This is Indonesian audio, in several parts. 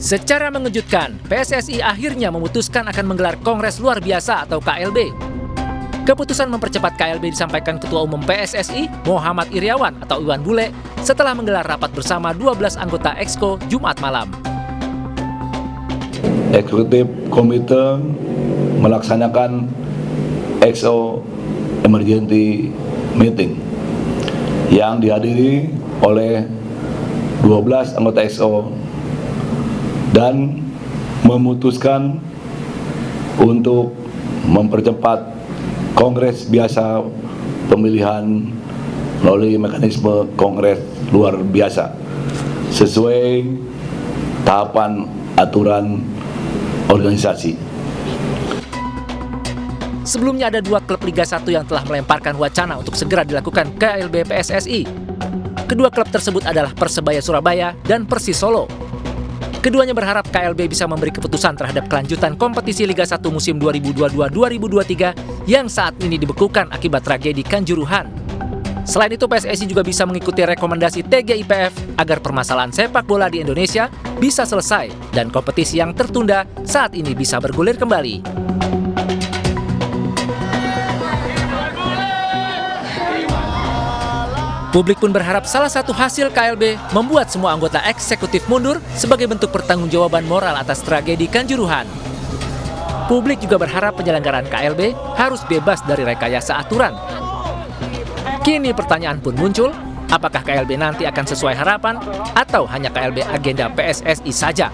Secara mengejutkan, PSSI akhirnya memutuskan akan menggelar Kongres Luar Biasa atau KLB. Keputusan mempercepat KLB disampaikan Ketua Umum PSSI, Muhammad Iriawan atau Iwan Bule, setelah menggelar rapat bersama 12 anggota Exco Jumat malam. Eksekutif Komite melaksanakan EXO Emergency Meeting yang dihadiri oleh 12 anggota EXO dan memutuskan untuk mempercepat Kongres Biasa Pemilihan melalui mekanisme Kongres Luar Biasa sesuai tahapan aturan organisasi. Sebelumnya ada 2 klub Liga 1 yang telah melemparkan wacana untuk segera dilakukan KLB PSSI. Kedua klub tersebut adalah Persebaya Surabaya dan Persis Solo. Keduanya berharap KLB bisa memberi keputusan terhadap kelanjutan kompetisi Liga 1 musim 2022-2023 yang saat ini dibekukan akibat tragedi Kanjuruhan. Selain itu, PSSI juga bisa mengikuti rekomendasi TGIPF agar permasalahan sepak bola di Indonesia bisa selesai dan kompetisi yang tertunda saat ini bisa bergulir kembali. Publik pun berharap salah satu hasil KLB membuat semua anggota eksekutif mundur sebagai bentuk pertanggungjawaban moral atas tragedi Kanjuruhan. Publik juga berharap penyelenggaraan KLB harus bebas dari rekayasa aturan. Kini pertanyaan pun muncul, apakah KLB nanti akan sesuai harapan atau hanya KLB agenda PSSI saja?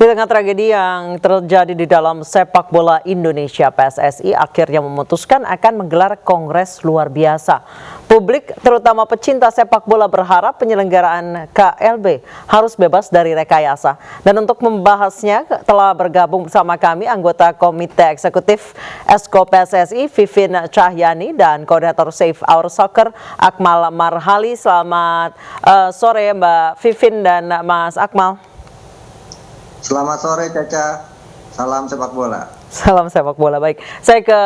Di tengah tragedi yang terjadi di dalam sepak bola Indonesia, PSSI akhirnya memutuskan akan menggelar Kongres Luar Biasa. Publik, terutama pecinta sepak bola, berharap penyelenggaraan KLB harus bebas dari rekayasa. Dan untuk membahasnya telah bergabung bersama kami anggota Komite Eksekutif Exco PSSI, Vivin Cahyani, dan Koordinator Save Our Soccer, Akmal Marhali. Selamat sore Mbak Vivin dan Mas Akmal. Selamat sore Caca, salam sepak bola. Salam sepak bola, baik. Saya ke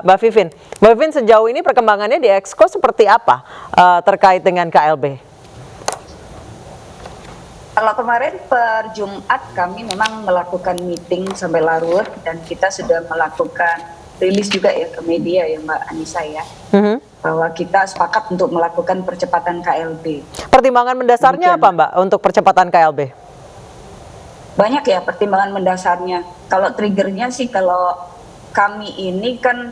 Mbak Vivin. Mbak Vivin, sejauh ini perkembangannya di Exco seperti apa terkait dengan KLB? Kalau kemarin per Jumat kami memang melakukan meeting sampai larut dan kita sudah melakukan rilis juga ya ke media ya Mbak Anissa ya. Bahwa kita sepakat untuk melakukan percepatan KLB. Pertimbangan mendasarnya apa Mbak untuk percepatan KLB? Banyak ya pertimbangan mendasarnya. Kalau triggernya sih kalau kami ini kan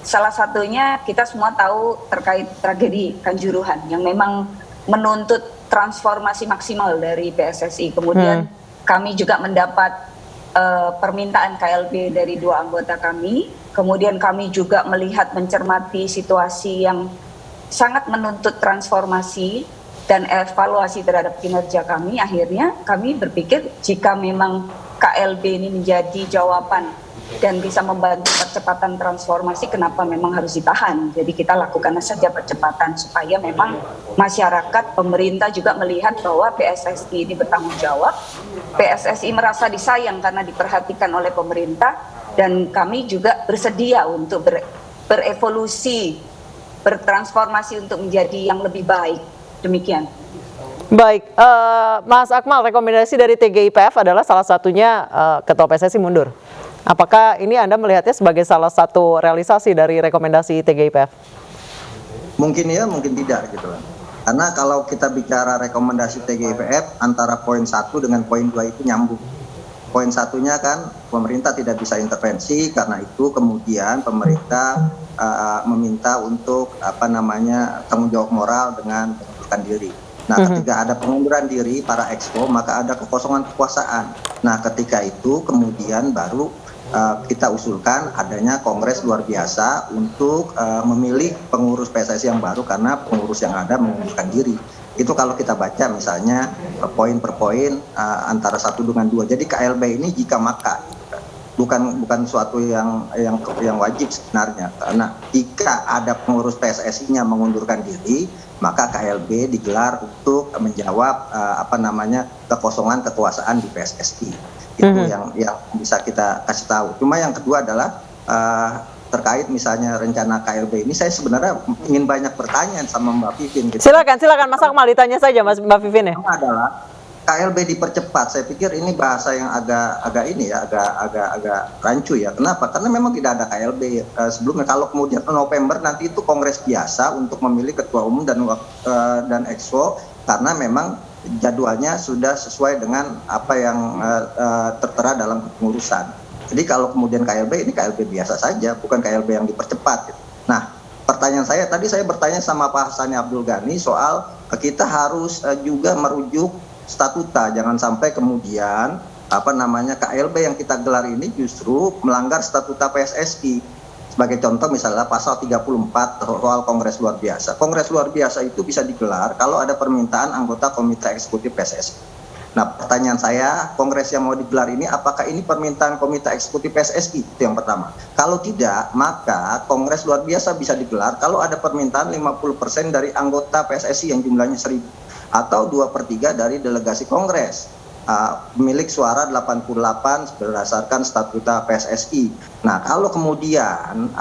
salah satunya kita semua tahu terkait tragedi Kanjuruhan yang memang menuntut transformasi maksimal dari PSSI. Kemudian kami juga mendapat permintaan KLB dari 2 anggota kami. Kemudian kami juga melihat mencermati situasi yang sangat menuntut transformasi dan evaluasi terhadap kinerja kami. Akhirnya kami berpikir jika memang KLB ini menjadi jawaban dan bisa membantu percepatan transformasi, kenapa memang harus ditahan. Jadi kita lakukan saja percepatan supaya memang masyarakat, pemerintah juga melihat bahwa PSSI ini bertanggung jawab. PSSI merasa disayang karena diperhatikan oleh pemerintah dan kami juga bersedia untuk berevolusi, bertransformasi untuk menjadi yang lebih baik. Demikian. Baik, Mas Akmal, rekomendasi dari TGIPF adalah salah satunya Ketua PSSI mundur. Apakah ini Anda melihatnya sebagai salah satu realisasi dari rekomendasi TGIPF? Mungkin ya, mungkin tidak gitu kan. Karena kalau kita bicara rekomendasi TGIPF antara poin 1 dengan poin 2 itu nyambung. Poin satunya kan pemerintah tidak bisa intervensi, karena itu kemudian pemerintah meminta untuk tanggung jawab moral dengan mengundurkan diri. Nah, ketika ada pengunduran diri para exco, maka ada kekosongan kekuasaan. Nah, ketika itu kemudian baru kita usulkan adanya Kongres Luar Biasa untuk memilih pengurus PSSI yang baru karena pengurus yang ada mengundurkan diri. Itu kalau kita baca misalnya poin per poin antara 1 dengan 2. Jadi KLB ini jika maka bukan suatu yang wajib sebenarnya, karena jika ada pengurus PSSI-nya mengundurkan diri, maka KLB digelar untuk menjawab kekosongan kekuasaan di PSSI. Itu yang bisa kita kasih tahu. Cuma yang kedua adalah terkait misalnya rencana KLB ini, saya sebenarnya ingin banyak bertanya sama Mbak Vivin. Gitu. Silakan Mas Akmal, ditanya saja Mbak Vivin ya. Yang adalah KLB dipercepat. Saya pikir ini bahasa yang agak rancu ya. Kenapa? Karena memang tidak ada KLB sebelumnya. Kalau kemudian November nanti itu kongres biasa untuk memilih ketua umum dan exco, karena memang jadwalnya sudah sesuai dengan apa yang tertera dalam kepengurusan. Jadi kalau kemudian KLB, ini KLB biasa saja, bukan KLB yang dipercepat. Gitu. Nah, pertanyaan saya, tadi saya bertanya sama Pak Hassani Abdul Ghani soal kita harus juga merujuk statuta, jangan sampai kemudian KLB yang kita gelar ini justru melanggar statuta PSSI. Sebagai contoh misalnya pasal 34 soal kongres luar biasa. Kongres luar biasa itu bisa digelar kalau ada permintaan anggota komite eksekutif PSSI. Nah, pertanyaan saya, kongres yang mau digelar ini apakah ini permintaan komite eksekutif PSSI? Itu yang pertama. Kalau tidak, maka kongres luar biasa bisa digelar kalau ada permintaan 50% dari anggota PSSI yang jumlahnya 1.000 atau 2/3 dari delegasi kongres. Pemilik suara 88 berdasarkan statuta PSSI. Nah, kalau kemudian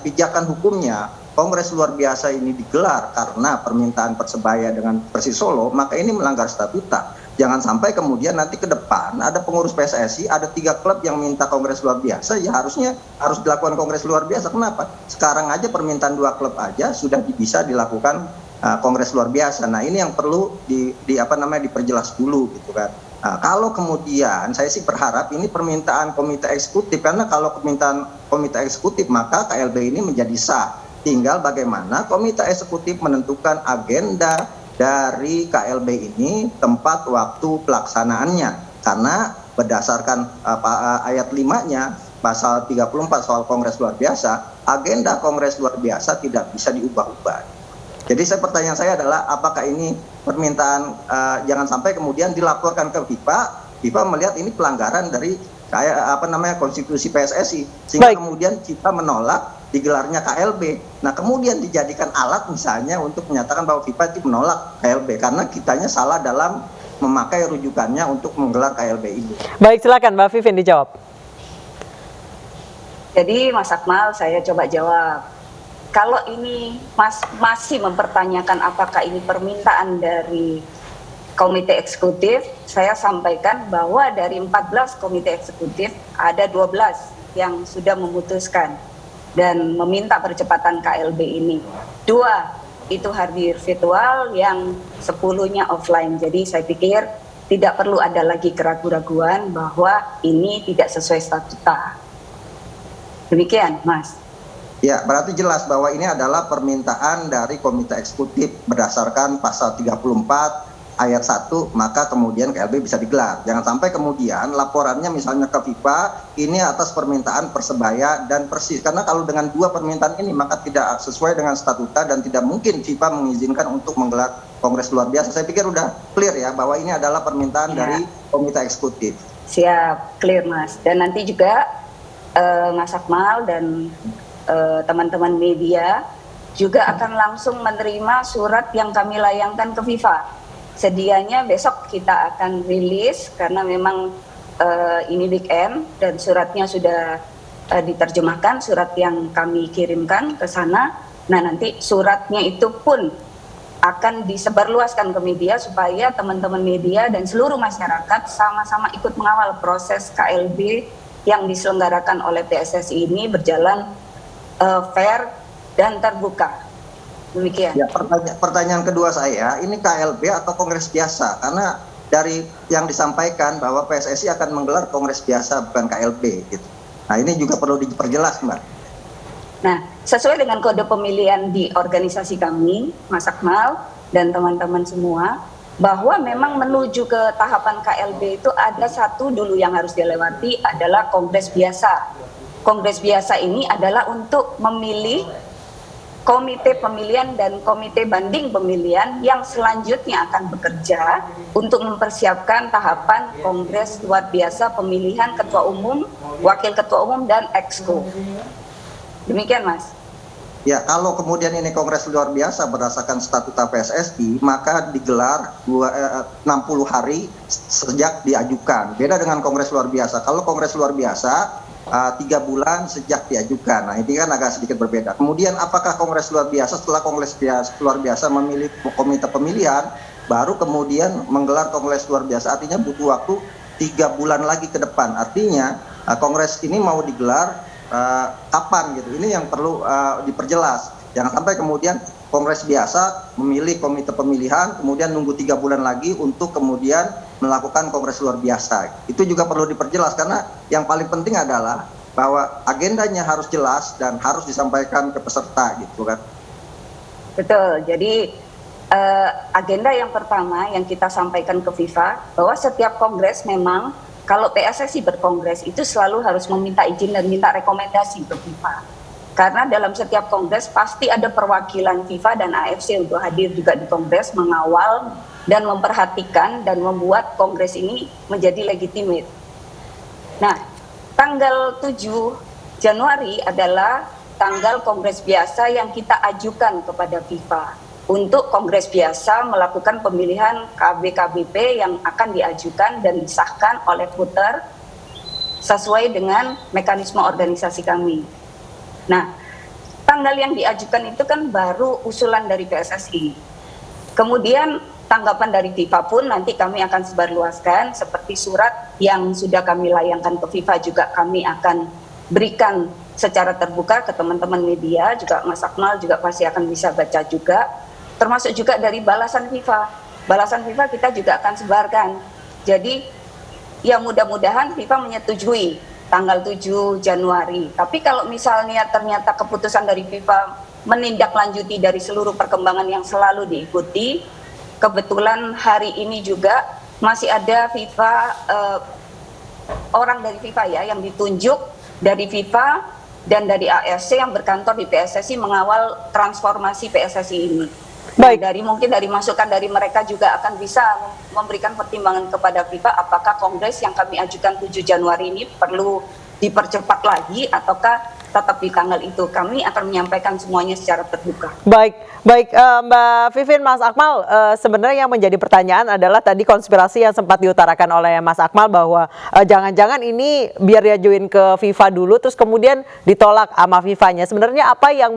pijakan hukumnya kongres luar biasa ini digelar karena permintaan Persebaya dengan Persis Solo, maka ini melanggar statuta. Jangan sampai kemudian nanti ke depan ada pengurus PSSI, ada 3 klub yang minta kongres luar biasa, ya harusnya harus dilakukan kongres luar biasa. Kenapa? Sekarang aja permintaan 2 klub aja sudah bisa dilakukan kongres luar biasa. Nah, ini yang perlu diperjelas dulu gitu kan. Nah, kalau kemudian saya sih berharap ini permintaan komite eksekutif, karena kalau permintaan komite eksekutif maka KLB ini menjadi sah. Tinggal bagaimana komite eksekutif menentukan agenda dari KLB ini, tempat waktu pelaksanaannya. Karena berdasarkan ayat 5-nya pasal 34 soal kongres luar biasa, agenda kongres luar biasa tidak bisa diubah-ubah. Jadi pertanyaan saya adalah apakah ini permintaan jangan sampai kemudian dilaporkan ke FIFA melihat ini pelanggaran dari konstitusi PSSI, sehingga kemudian FIFA menolak digelarnya KLB. Nah, kemudian dijadikan alat misalnya untuk menyatakan bahwa FIFA itu menolak KLB karena kitanya salah dalam memakai rujukannya untuk menggelar KLB ini. Baik, silakan Mbak Vivin dijawab. Jadi Mas Akmal, saya coba jawab. Kalau ini masih mempertanyakan apakah ini permintaan dari komite eksekutif, saya sampaikan bahwa dari 14 komite eksekutif ada 12 yang sudah memutuskan dan meminta percepatan KLB ini. 2 itu hadir virtual, yang 10-nya offline. Jadi saya pikir tidak perlu ada lagi keraguan-raguan bahwa ini tidak sesuai statuta. Demikian, Mas. Ya, berarti jelas bahwa ini adalah permintaan dari komite eksekutif berdasarkan pasal 34 ayat 1, maka kemudian KLB bisa digelar. Jangan sampai kemudian laporannya misalnya ke FIFA ini atas permintaan Persebaya dan Persis. Karena kalau dengan 2 permintaan ini maka tidak sesuai dengan statuta dan tidak mungkin FIFA mengizinkan untuk menggelar kongres luar biasa. Saya pikir udah clear ya bahwa ini adalah permintaan dari komite eksekutif. Siap, clear Mas. Dan nanti juga Mas Akmal dan teman-teman media juga akan langsung menerima surat yang kami layangkan ke FIFA. Sedianya besok kita akan rilis karena memang ini weekend dan suratnya sudah diterjemahkan, surat yang kami kirimkan ke sana. Nah, nanti suratnya itu pun akan disebarluaskan ke media supaya teman-teman media dan seluruh masyarakat sama-sama ikut mengawal proses KLB yang diselenggarakan oleh PSSI ini berjalan fair dan terbuka. Demikian. Ya, pertanyaan kedua saya, ini KLB atau kongres biasa? Karena dari yang disampaikan bahwa PSSI akan menggelar kongres biasa bukan KLB gitu. Nah, ini juga perlu diperjelas, Mbak. Nah, sesuai dengan kode pemilihan di organisasi kami, Mas Akmal dan teman-teman semua, bahwa memang menuju ke tahapan KLB itu ada satu dulu yang harus dilewati adalah kongres biasa. Kongres biasa ini adalah untuk memilih komite pemilihan dan komite banding pemilihan yang selanjutnya akan bekerja untuk mempersiapkan tahapan kongres luar biasa pemilihan ketua umum, wakil ketua umum, dan exco. Demikian, Mas. Ya, kalau kemudian ini kongres luar biasa berdasarkan statuta PSSI, maka digelar 60 hari sejak diajukan. Beda dengan kongres luar biasa. Kalau kongres luar biasa 3 bulan sejak diajukan. Nah, ini kan agak sedikit berbeda. Kemudian apakah Kongres luar biasa, setelah Kongres luar biasa memilih komite pemilihan, baru kemudian menggelar Kongres luar biasa, artinya butuh waktu 3 bulan lagi ke depan. Artinya Kongres ini mau digelar kapan gitu. Ini yang perlu diperjelas. Jangan sampai kemudian Kongres biasa memilih komite pemilihan, kemudian nunggu 3 bulan lagi untuk kemudian melakukan Kongres luar biasa. Itu juga perlu diperjelas, karena yang paling penting adalah bahwa agendanya harus jelas dan harus disampaikan ke peserta gitu kan. Betul, jadi agenda yang pertama yang kita sampaikan ke FIFA, bahwa setiap kongres memang kalau PSSI berkongres itu selalu harus meminta izin dan minta rekomendasi ke FIFA. Karena dalam setiap kongres pasti ada perwakilan FIFA dan AFC untuk hadir juga di kongres, mengawal dan memperhatikan dan membuat kongres ini menjadi legitimate. Nah, tanggal 7 Januari adalah tanggal kongres biasa yang kita ajukan kepada FIFA untuk kongres biasa melakukan pemilihan KB-KBP yang akan diajukan dan disahkan oleh voter sesuai dengan mekanisme organisasi kami. Nah, tanggal yang diajukan itu kan baru usulan dari PSSI. Kemudian tanggapan dari FIFA pun nanti kami akan sebarluaskan, seperti surat yang sudah kami layangkan ke FIFA juga kami akan berikan secara terbuka ke teman-teman media, juga Mas Akmal juga pasti akan bisa baca juga, termasuk juga dari balasan FIFA. Balasan FIFA kita juga akan sebarkan. Jadi ya mudah-mudahan FIFA menyetujui tanggal 7 Januari. Tapi kalau misalnya ternyata keputusan dari FIFA menindaklanjuti dari seluruh perkembangan yang selalu diikuti, kebetulan hari ini juga masih ada FIFA, orang dari FIFA ya yang ditunjuk dari FIFA dan dari AFC yang berkantor di PSSI mengawal transformasi PSSI ini. Baik. Mungkin dari masukan dari mereka juga akan bisa memberikan pertimbangan kepada FIFA apakah kongres yang kami ajukan 7 Januari ini perlu dipercepat lagi ataukah tetap di tanggal itu. Kami akan menyampaikan semuanya secara terbuka. Baik, Mbak Vivin, Mas Akmal, sebenarnya yang menjadi pertanyaan adalah tadi konspirasi yang sempat diutarakan oleh Mas Akmal bahwa jangan-jangan ini biar diajuin ke FIFA dulu terus kemudian ditolak sama FIFA-nya. Sebenarnya apa yang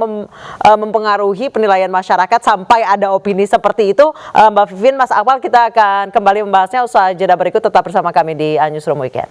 mempengaruhi penilaian masyarakat sampai ada opini seperti itu? Mbak Vivin, Mas Akmal, kita akan kembali membahasnya usai jeda berikut. Tetap bersama kami di Newsroom Weekend.